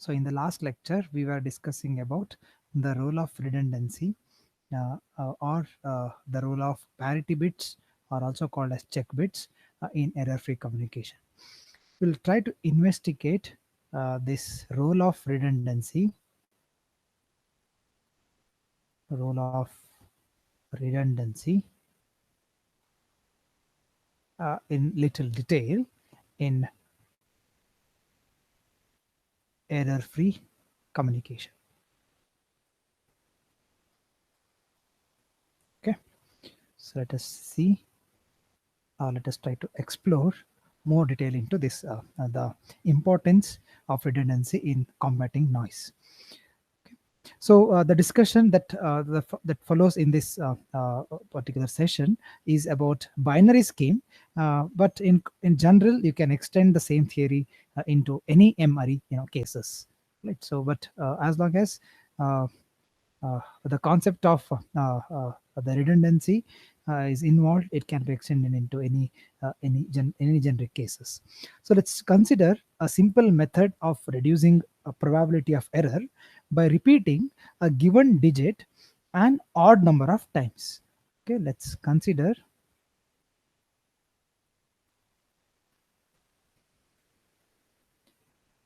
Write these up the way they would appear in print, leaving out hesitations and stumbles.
So in the last lecture, we were discussing about the role of redundancy or the role of parity bits, or also called as check bits, in error-free communication. We'll try to investigate this role of redundancy in little detail in error-free communication. Okay, so let us see. Let us try to explore more detail into this the importance of redundancy in combating noise. So the discussion that follows in this particular session is about binary scheme, but in general you can extend the same theory into any MRE cases, right? So, but as long as uh, the concept of the redundancy is involved, it can be extended into any generic cases. So let's consider a simple method of reducing a probability of error by repeating a given digit an odd number of times. Okay, let's consider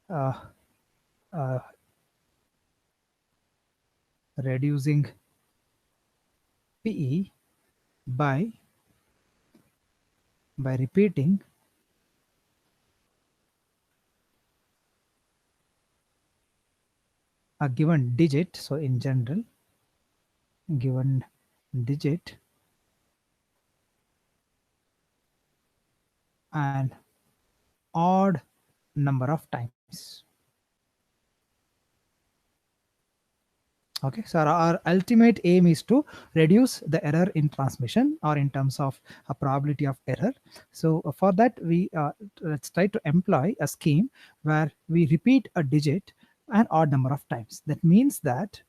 uh, uh, reducing PE by repeating a given digit. So in general, given digit an odd number of times. Okay, so our ultimate aim is to reduce the error in transmission, or in terms of a probability of error. So for that, we let's try to employ a scheme where we repeat a digit an odd number of times. That means that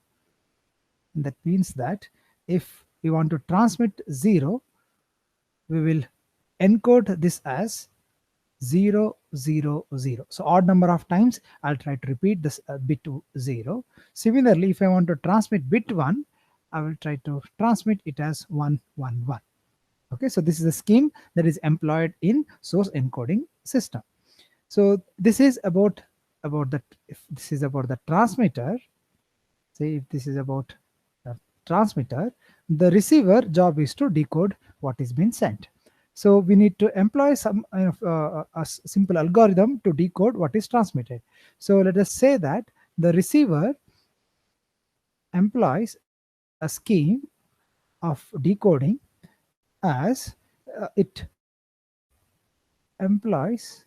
if we want to transmit 0, we will encode this as 0 0 0. So odd number of times I'll try to repeat this bit 0. Similarly, if I want to transmit bit 1, I will try to transmit it as 1 1 1. Okay, so this is a scheme that is employed in source encoding system. So this is about that. If this is about the transmitter, say if this is about the transmitter, the receiver job is to decode what is being sent. So we need to employ some a simple algorithm to decode what is transmitted. So let us say that the receiver employs a scheme of decoding as it employs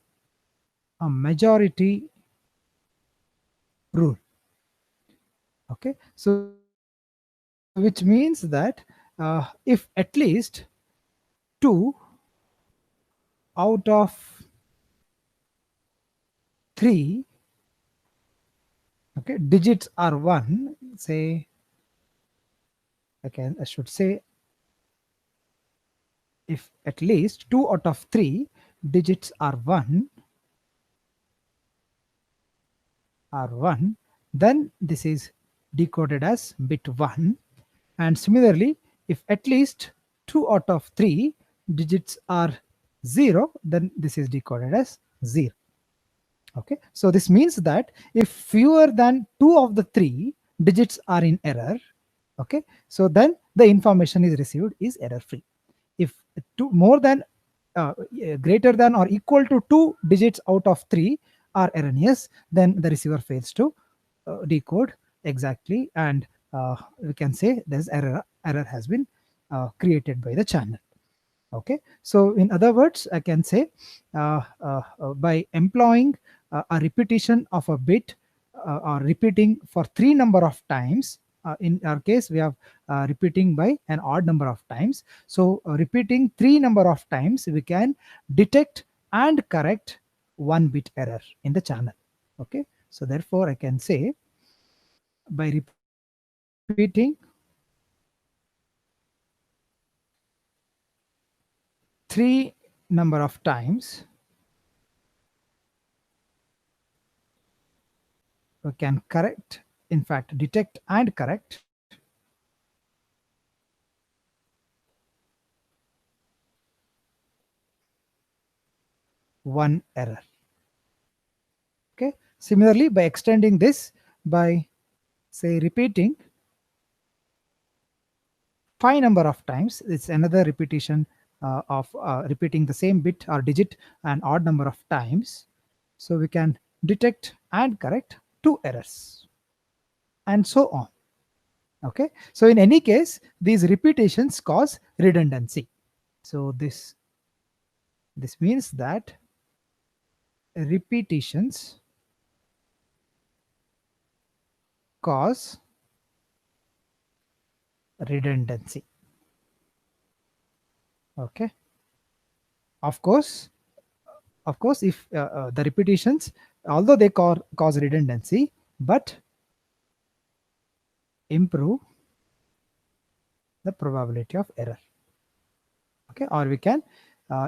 a majority rule. Okay, so which means that if at least 2 out of 3, okay, digits are 1, say, I should say, if at least 2 out of 3 digits are 1, then this is decoded as bit 1. And similarly, if at least 2 out of 3 digits are 0, then this is decoded as 0. Okay, so this means that if fewer than 2 of the 3 digits are in error, okay, so then the information is received is error free. If two more than greater than or equal to 2 digits out of 3 are erroneous, then the receiver fails to decode exactly, and we can say there's error has been created by the channel. Okay, so in other words, I can say by employing a repetition of a bit, or repeating for 3 number of times. In our case, we have repeating by an odd number of times. So repeating 3 number of times, we can detect and correct 1 bit error in the channel. Okay, so therefore I can say by repeating 3 number of times, can correct, in fact detect and correct one error. Okay. Similarly, by extending this by say repeating 5 number of times, it's another repetition of repeating the same bit or digit an odd number of times. So we can detect and correct two errors and so on. Okay. So in any case, these repetitions cause redundancy. So this means that repetitions cause redundancy. Okay. Of course, if the repetitions, although they cause redundancy, but improve the probability of error. Okay. Or we can,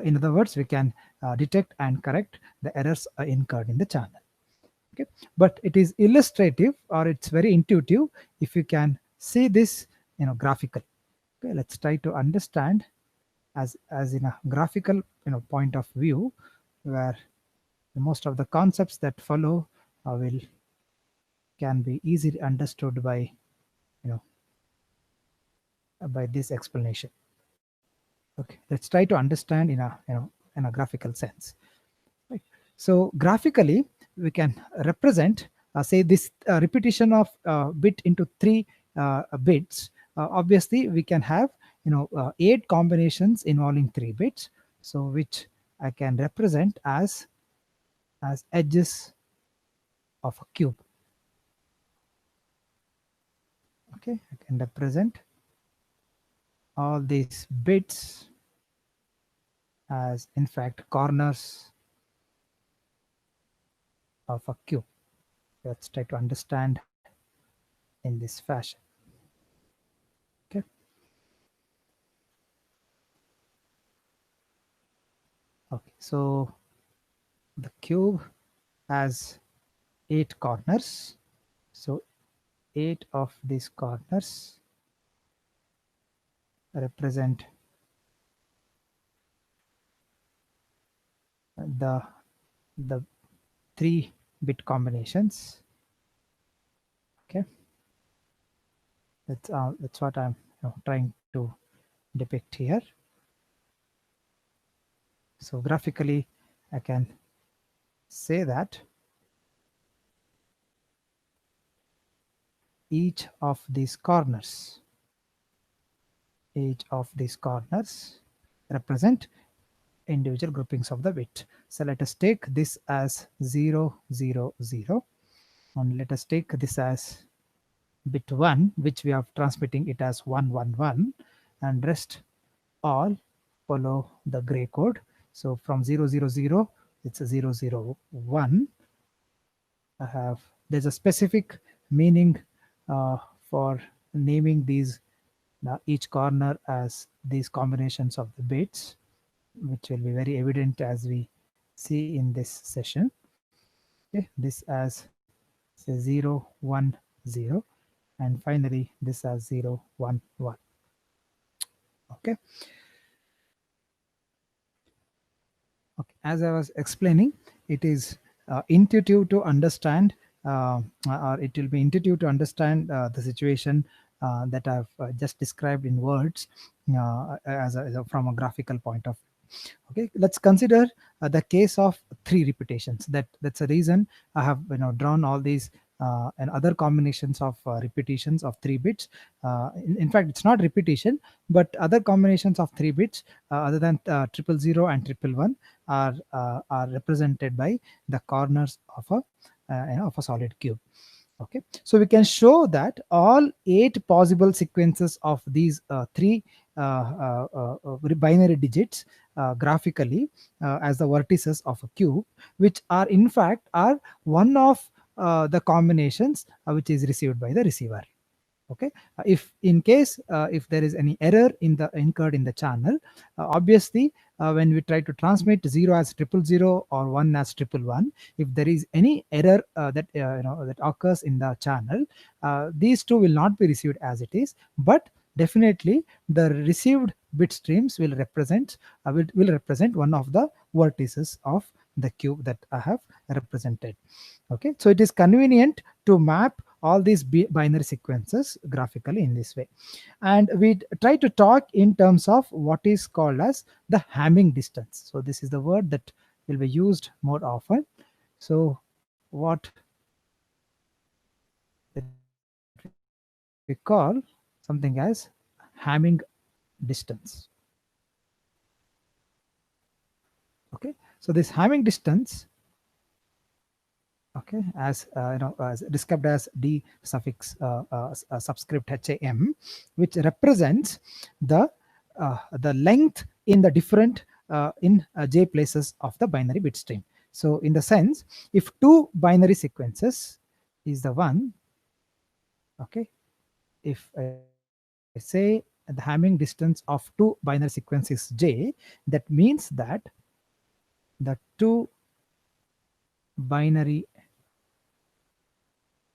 in other words, we can detect and correct the errors incurred in the channel. Okay. But it is illustrative, or it's very intuitive if you can see this, graphically. Okay. Let's try to understand as in a graphical, point of view, where most of the concepts that follow will can be easily understood you know by this explanation. Okay, let's try to understand in a graphical sense. Right. So graphically, we can represent, say, this repetition of bit into three bits. Obviously, we can have 8 combinations involving 3 bits. So which I can represent as edges of a cube. Okay, I can represent all these bits as in fact corners of a cube. Let's try to understand in this fashion. Okay. Okay. So the cube has 8 corners. So 8 of these corners represent the the 3-bit combinations. Okay. That's what I'm trying to depict here. So graphically, I can say that each of these corners each of these corners represent individual groupings of the bit. So let us take this as 0, 0, 0, and let us take this as bit 1, which we are transmitting it as 1, 1, 1, and rest all follow the gray code. So from 0, 0, 0, it's a 0, 0, 1. There's a specific meaning for naming these each corner as these combinations of the bits, which will be very evident as we see in this session. Okay, this as say 0, 1, 0, and finally this as 0, 1, 1. Okay. Okay. As I was explaining, it is intuitive to understand, or it will be intuitive to understand the situation that I've just described in words, from a graphical point of view. Okay, let's consider the case of 3 repetitions. That's a reason I have drawn all these and other combinations of repetitions of 3 bits. In fact, it's not repetition, but other combinations of 3 bits other than 000 and 111 are represented by the corners of a solid cube. Okay, so we can show that all 8 possible sequences of these 3 binary digits graphically as the vertices of a cube, which are in fact are one of the combinations which is received by the receiver. Okay. If in case if there is any error in the incurred in the channel, obviously when we try to transmit 0 as 000 or 1 as 111, if there is any error that occurs in the channel, these two will not be received as it is, but definitely the received bit streams will represent one of the vertices of the cube that I have represented. Okay, so it is convenient to map all these binary sequences graphically in this way. And we try to talk in terms of what is called as the Hamming distance. So this is the word that will be used more often. So what we call something as Hamming distance. Okay, so this Hamming distance, okay, as as described as d suffix subscript ham, which represents the length in the different in j places of the binary bit stream. So in the sense, if two binary sequences is the one, okay, if I say the Hamming distance of two binary sequences j, that means that the two binary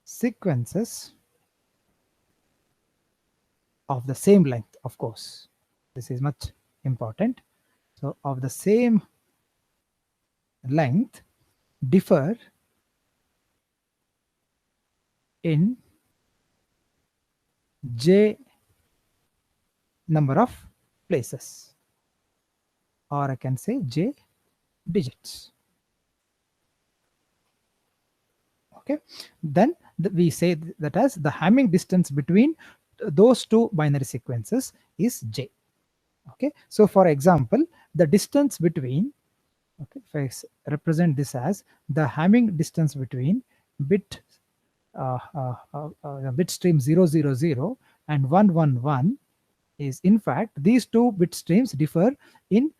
sequences of the same length, of course, this is much important. So of the same length differ in j number of places, or I can say j digits. Okay, then we say that as the Hamming distance between those two binary sequences is j. Okay, so for example, the distance between, okay, if I represent this as the Hamming distance between bit bit stream 000 and 111 is, in fact, these two bit streams differ in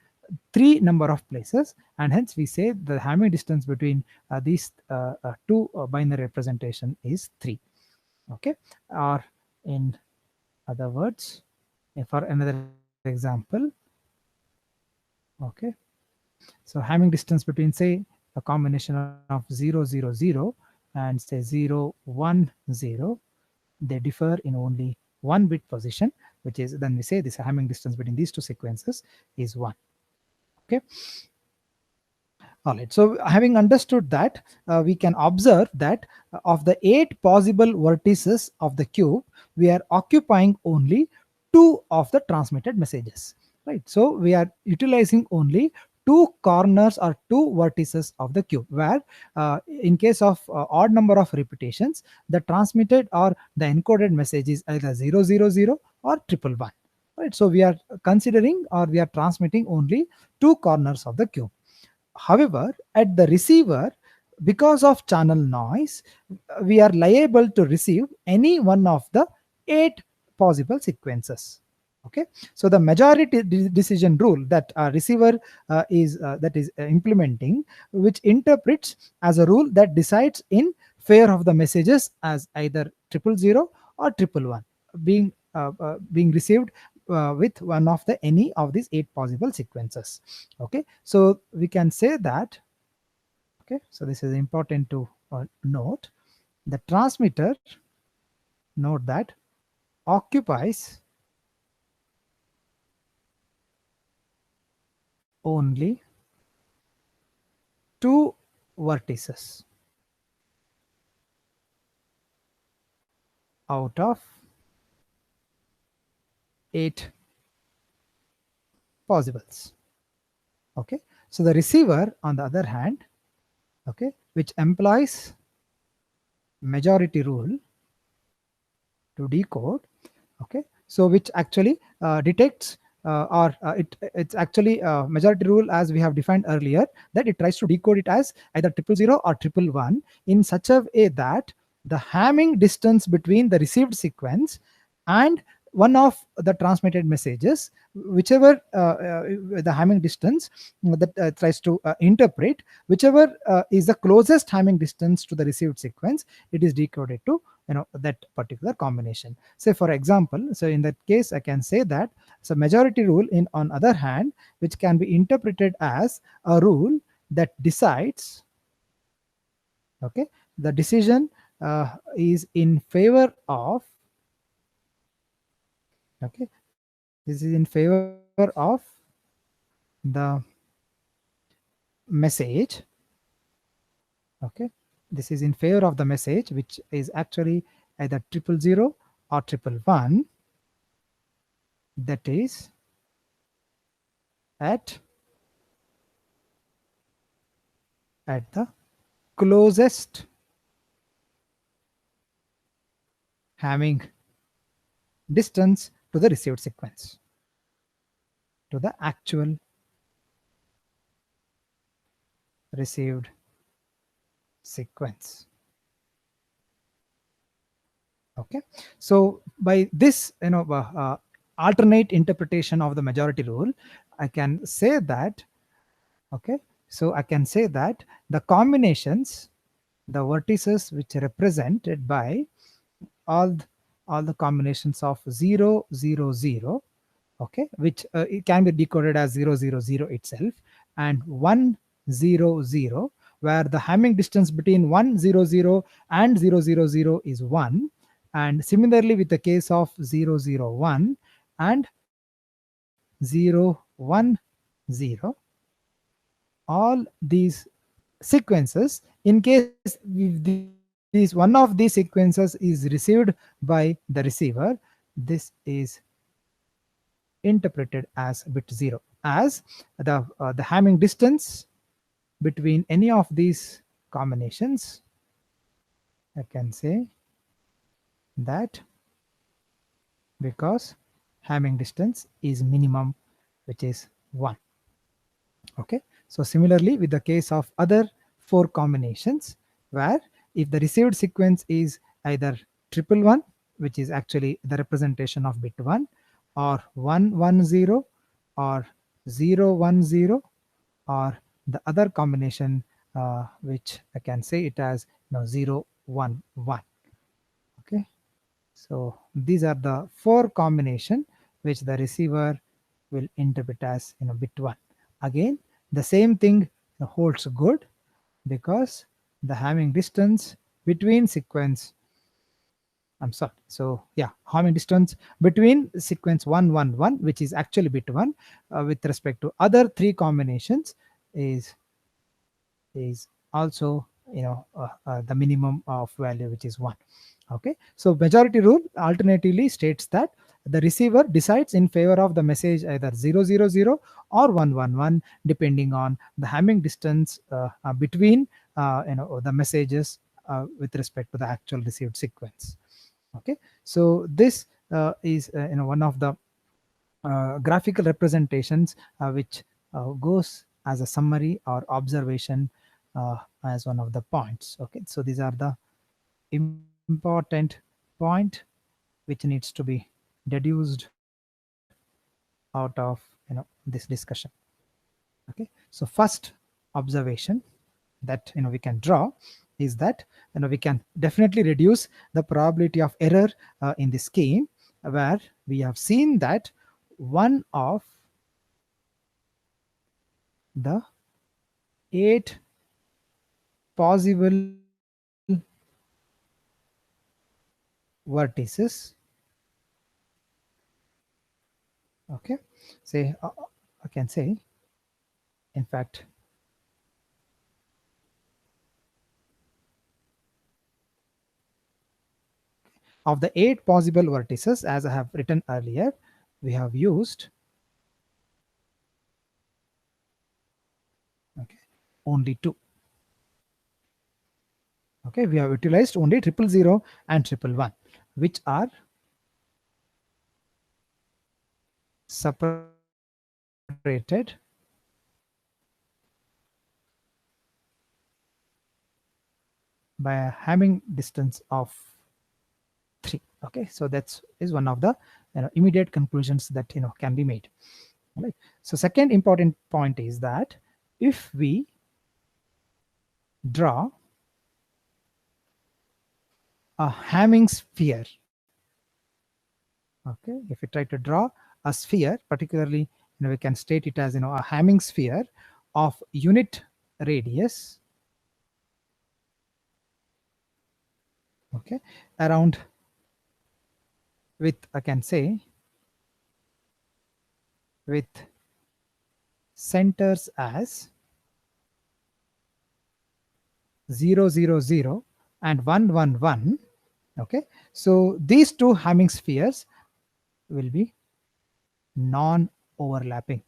3 number of places, and hence we say the Hamming distance between these two binary representation is 3. Okay, or in other words, for another example, okay, so Hamming distance between, say, a combination of 000 and say 010, they differ in only 1 bit position, which is, then we say this Hamming distance between these two sequences is 1. Okay, all right, so having understood that, we can observe that of the 8 possible vertices of the cube, we are occupying only 2 of the transmitted messages, right? So we are utilizing only 2 corners or 2 vertices of the cube, where in case of odd number of repetitions, the transmitted or the encoded message is either 000 or 111, right? So we are considering, or we are transmitting only 2 corners of the cube. However, at the receiver, because of channel noise, we are liable to receive any one of the 8 possible sequences. Okay, so the majority decision rule that a receiver is implementing, which interprets as a rule that decides in favor of the messages as either 000 or 111 being received with one of the any of these 8 possible sequences. Okay, so we can say that, okay, so this is important to note, the transmitter, note that, occupies only 2 vertices out of 8 possibles. Okay, so the receiver, on the other hand, okay, which employs majority rule to decode, okay, so which actually detects it's actually majority rule, as we have defined earlier, that it tries to decode it as either 000 or 111 in such a way that the Hamming distance between the received sequence and one of the transmitted messages, whichever the Hamming distance that tries to interpret, whichever is the closest Hamming distance to the received sequence, it is decoded to that particular combination. Say for example, so in that case I can say that, so majority rule in on other hand, which can be interpreted as a rule that decides, okay, the decision is in favor of, okay, this is in favor of the message, okay, this is in favor of the message which is actually either 000 or 111, that is at the closest Hamming distance to the received sequence, to the actual received sequence. Okay, so by this alternate interpretation of the majority rule, I can say that, okay, so I can say that the combinations, the vertices which are represented by all all the combinations of 0 0 0, okay, which it can be decoded as 0 0 0 itself, and 1 0 0, where the Hamming distance between 1 0 0 and 0 0 0 is 1, and similarly with the case of 0 0 1 and 0 1 0, all these sequences, in case if these one of these sequences is received by the receiver, this is interpreted as bit 0, as the Hamming distance between any of these combinations, I can say that, because Hamming distance is minimum, which is 1. Okay, so similarly with the case of other 4 combinations, where if the received sequence is either 111, which is actually the representation of bit 1, or 110, or 010, or the other combination which I can say it as 011. Okay, so these are the 4 combination which the receiver will interpret as bit 1. Again, the same thing holds good, because the Hamming distance between sequence, I'm sorry, so yeah, Hamming distance between sequence 111, which is actually bit 1, with respect to other 3 combinations, is also the minimum of value, which is 1. Okay, so majority rule alternatively states that the receiver decides in favor of the message either 000 or 111, depending on the Hamming distance between the messages with respect to the actual received sequence. Okay, so this is one of the graphical representations which goes as a summary or observation as one of the points. Okay, so these are the important point which needs to be deduced out of this discussion. Okay, so first observation that we can draw is that we can definitely reduce the probability of error in the scheme, where we have seen that one of the 8 possible vertices, okay, say I can say, in fact, of the 8 possible vertices, as I have written earlier, we have used, okay, only 2. Okay, we have utilized only 000 and 111, which are separated by a Hamming distance of 3. Okay, so that's is one of the immediate conclusions that can be made. Right. So second important point is that if we draw a Hamming sphere, okay, if we try to draw a sphere, particularly we can state it as a Hamming sphere of unit radius, okay, around with, I can say, with centers as 0 0 0 and 1 1 1. Okay, so these two Hamming spheres will be non overlapping.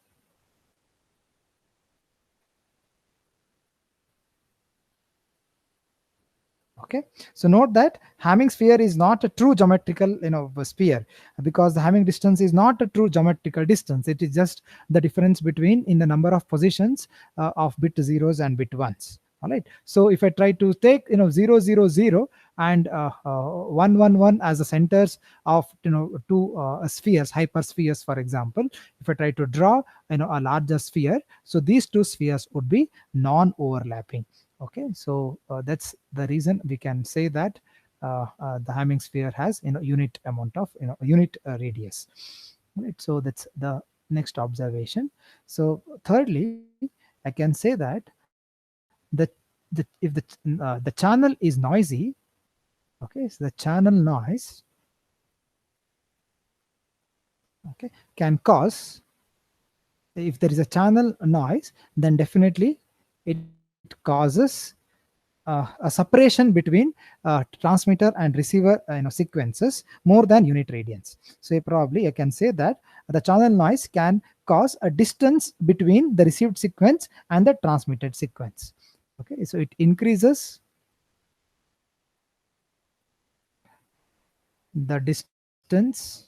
Okay, so note that Hamming sphere is not a true geometrical sphere, because the Hamming distance is not a true geometrical distance. It is just the difference between in the number of positions of bit zeros and bit ones. All right, so if I try to take 0 0 0 and 1 1 1 as the centers of two spheres, hyperspheres, for example, if I try to draw a larger sphere, so these two spheres would be non overlapping. Okay, so that's the reason we can say that the Hamming sphere has unit amount of unit radius. Right, so that's the next observation. So thirdly, I can say that the if the channel is noisy, okay, so the channel noise, okay, can cause, if there is a channel noise, then definitely it causes a separation between transmitter and receiver sequences more than unit radians. So probably I can say that the channel noise can cause a distance between the received sequence and the transmitted sequence. Okay, so it increases the distance,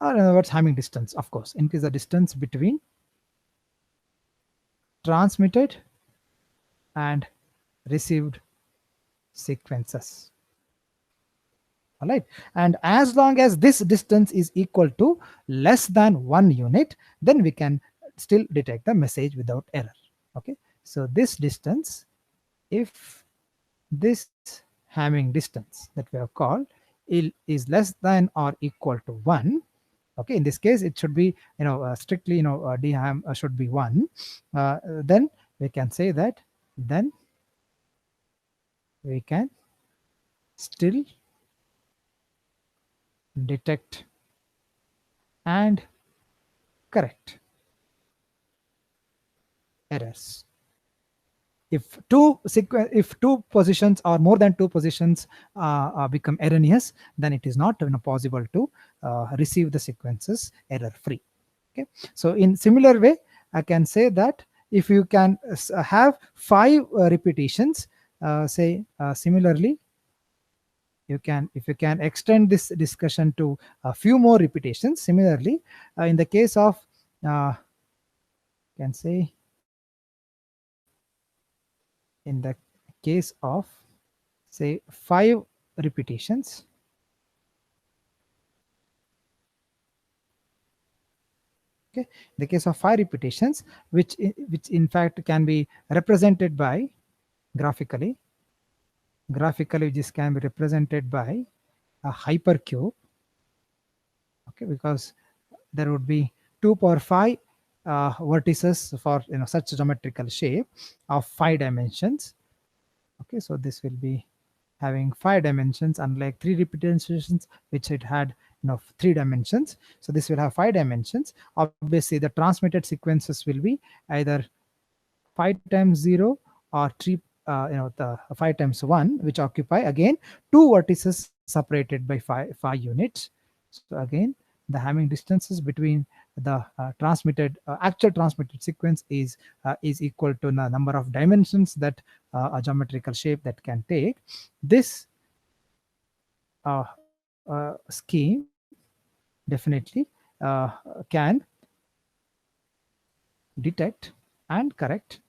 or in other words Hamming distance, of course, increase the distance between transmitted and received sequences. All right, and as long as this distance is equal to less than 1 unit, then we can still detect the message without error. Okay, so this distance, if this Hamming distance that we have called is less than or equal to 1, okay, in this case it should be strictly d ham should be 1, then we can say that then we can still detect and correct errors. If two positions or more than two positions become erroneous, then it is not possible to receive the sequences error free. Okay, so in similar way, I can say that if you can have 5 repetitions, say similarly, if you can extend this discussion to a few more repetitions. Similarly, in the case of can say in the case of say 5 repetitions, okay, in the case of 5 repetitions, which in fact can be represented by graphically this can be represented by a hypercube, okay, because there would be 2 power 5 vertices for such geometrical shape of 5 dimensions. Okay, so this will be having 5 dimensions, unlike 3 repetitions which it had 3 dimensions. So this will have 5 dimensions. Obviously the transmitted sequences will be either 5 times 0 or 3 the 5 times 1, which occupy again 2 vertices separated by 5 units. So again the Hamming distances between the transmitted actual transmitted sequence is equal to the number of dimensions that a geometrical shape that can take. This scheme definitely can detect and correct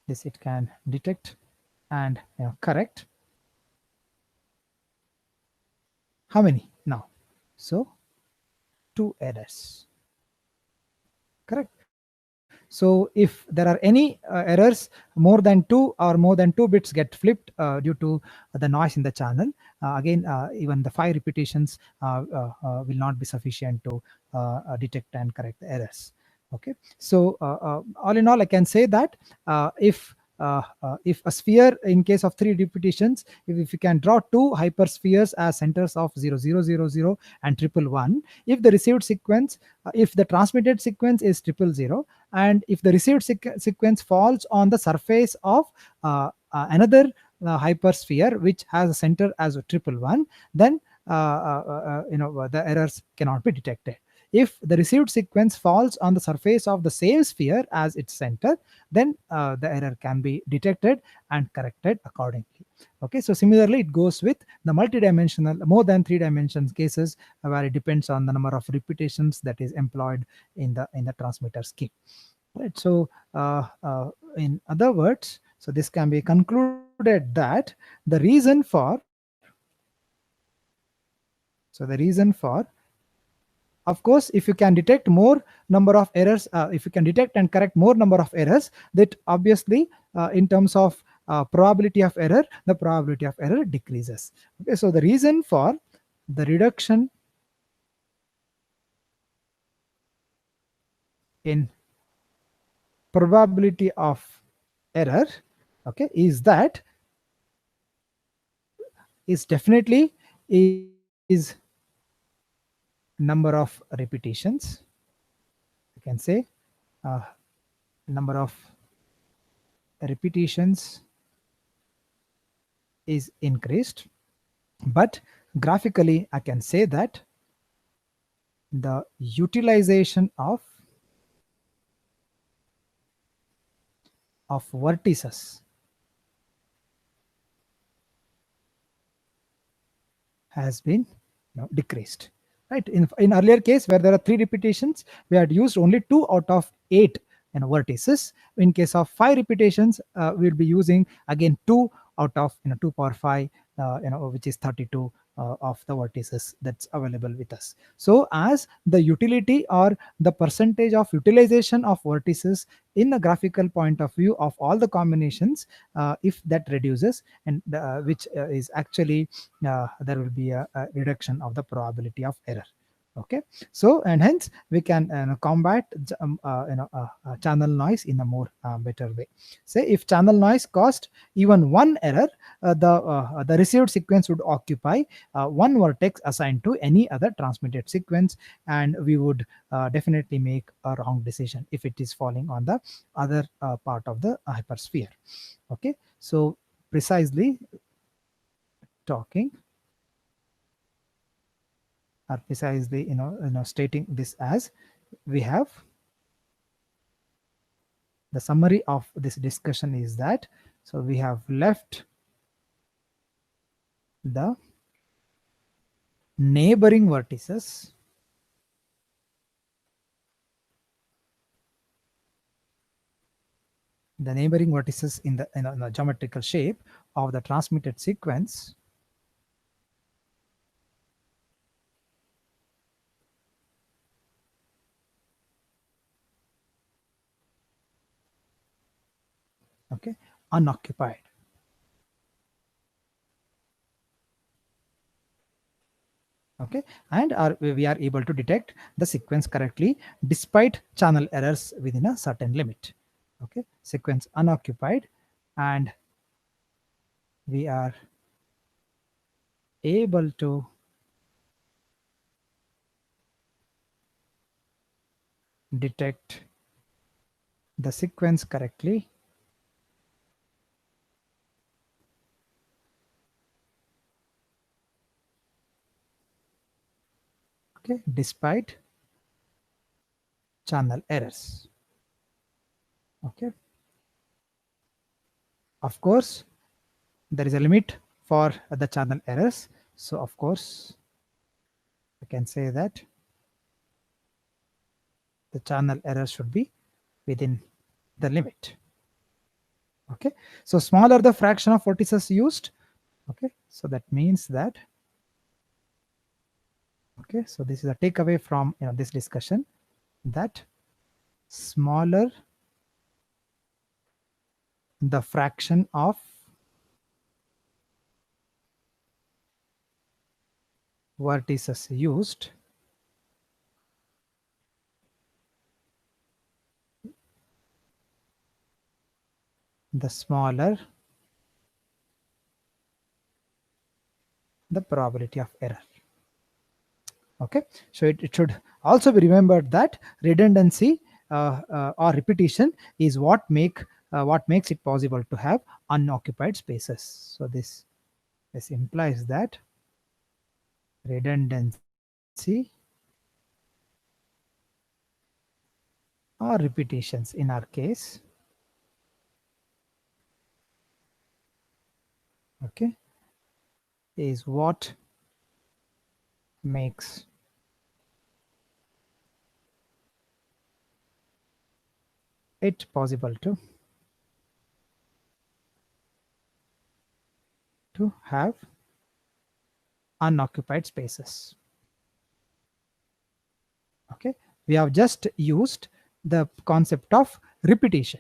this. It can detect and correct how many now? So 2 errors, correct? So if there are any errors more than 2 or more than 2 bits get flipped due to the noise in the channel, again even the 5 repetitions will not be sufficient to detect and correct the errors. Okay, so all in all I can say that if a sphere, in case of 3 repetitions, if you can draw 2 hyperspheres as centers of 0 0 0 0 and triple 1, if the received sequence, if the transmitted sequence is triple 0, and if the received sequence falls on the surface of another hypersphere which has a center as a triple 1, then the errors cannot be detected. If the received sequence falls on the surface of the same sphere as its center, then the error can be detected and corrected accordingly. Okay, so similarly it goes with the multidimensional, more than 3 dimensions cases, where it depends on the number of repetitions that is employed in the transmitter scheme. Right. So in other words, so this can be concluded that the reason for, of course, if you can detect more number of errors, if you can detect and correct more number of errors, that obviously in terms of probability of error, the probability of error decreases. Okay, so the reason for the reduction in probability of error, okay, is definitely is number of repetitions. I can say uh, number of repetitions is increased, but graphically I can say that the utilization of vertices has been decreased. Right, in earlier case where there are 3 repetitions, we had used only 2 out of 8 vertices. In case of 5 repetitions, we'll be using again 2 out of 2 power 5, which is 32 of the vertices that's available with us. So as the utility or the percentage of utilization of vertices in the graphical point of view of all the combinations, if that reduces, and which is actually there will be a reduction of the probability of error. Okay, so and hence we can combat channel noise in a more better way. Say if channel noise caused even one error, the received sequence would occupy one vertex assigned to any other transmitted sequence, and we would definitely make a wrong decision if it is falling on the other part of the hypersphere. Okay, so precisely talking, or precisely stating this as, we have the summary of this discussion is that, so we have left the neighboring vertices in the geometrical shape of the transmitted sequence okay, unoccupied. Okay, and we are able to detect the sequence correctly despite channel errors within a certain limit. Okay, sequence unoccupied, and we are able to detect the sequence correctly okay, despite channel errors. Okay, of course there is a limit for the channel errors, so of course I can say that the channel error should be within the limit. Okay, so smaller the fraction of vertices used, okay, so that means that Okay, so this is a takeaway from this discussion, that smaller the fraction of vertices used, the smaller the probability of error. Okay, so it should also be remembered that redundancy or repetition is what makes it possible to have unoccupied spaces. So this implies that redundancy or repetitions in our case, okay, is what makes it possible to have unoccupied spaces. Okay, we have just used the concept of repetition,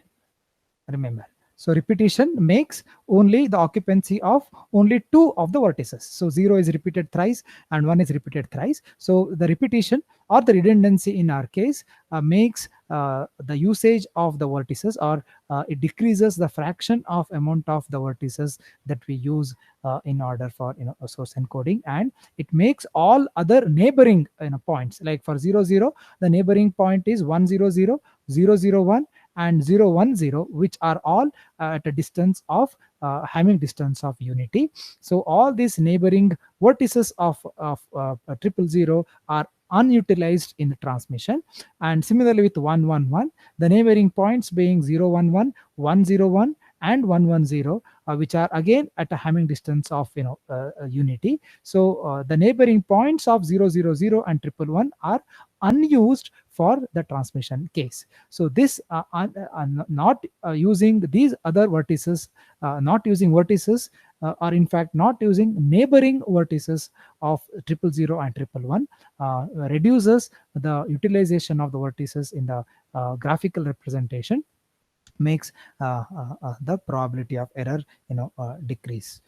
remember. So repetition makes only the occupancy of only two of the vertices. So 0 is repeated thrice and 1 is repeated thrice. So the repetition or the redundancy in our case makes the usage of the vertices, or it decreases the fraction of amount of the vertices that we use in order for a source encoding, and it makes all other neighboring points, like for 00 the neighboring point is 100, 001 and 010, which are all at a distance of Hamming distance of unity. So all these neighboring vertices of 000 are unutilized in the transmission, and similarly with 111, the neighboring points being 011, 101 and 110, which are again at a Hamming distance of unity. So the neighboring points of 000 and 111 are unused for the transmission case. So this not using these other vertices, not using vertices, or in fact not using neighboring vertices of 000 and 111 reduces the utilization of the vertices in the graphical representation, makes the probability of error decrease.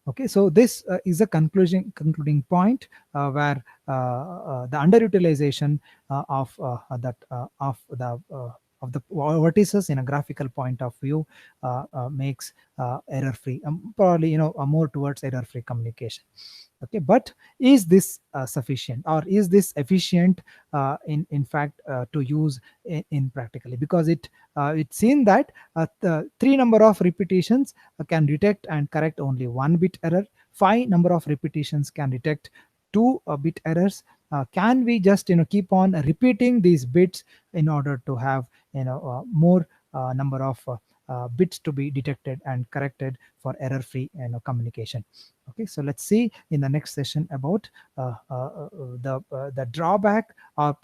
Okay, so this is a concluding point where the underutilization of the vertices in a graphical point of view makes error free, probably more towards error free communication. Okay, but is this sufficient, or is this efficient in fact to use in practically? Because it's seen that the 3 number of repetitions can detect and correct only 1 bit error, 5 number of repetitions can detect 2 bit errors. Can we just keep on repeating these bits in order to have more number of bits to be detected and corrected for error free communication? Okay, so let's see in the next session about the drawback, or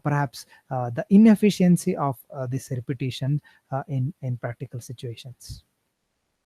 perhaps the inefficiency of this repetition in practical situations.